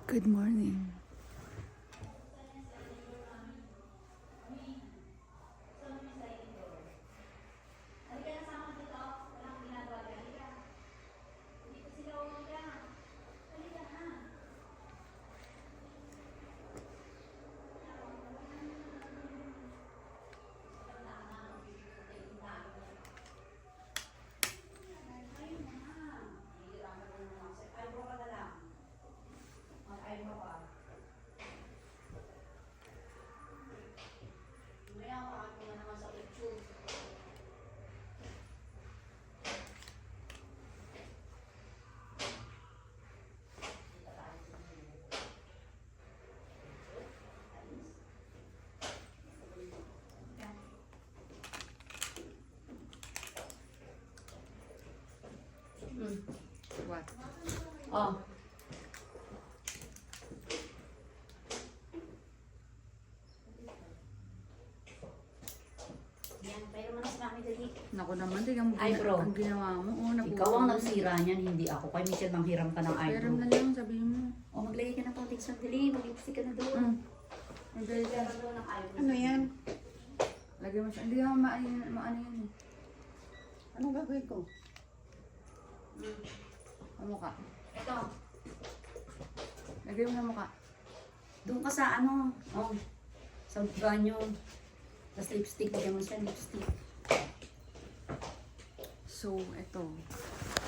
Good morning. What? Oh. Yan, pero mo na si Mami dali. Naku naman, tignan mo Eyebrow. ang ginawa mo. Oh, Ikaw ang nagsira niyan, hindi ako. Kaya Michelle, manghiram ka ng Pero eyebrow. na lang, sabihin mo. O, maglagay ka ng foundation, dali. Mag-lipstick ka na doon. Maglagay ka. Maglagay ka doon ng eyebrow. Ano yan? Lagay mo siya. Hindi naman maano yan eh. Anong gagawin ko? Ang mukha. Ito, Lagay mo na mukha. doon ka sa ano, oh, sa banyo. Tapos lipstick, lagyan mo siya lipstick. So, ito.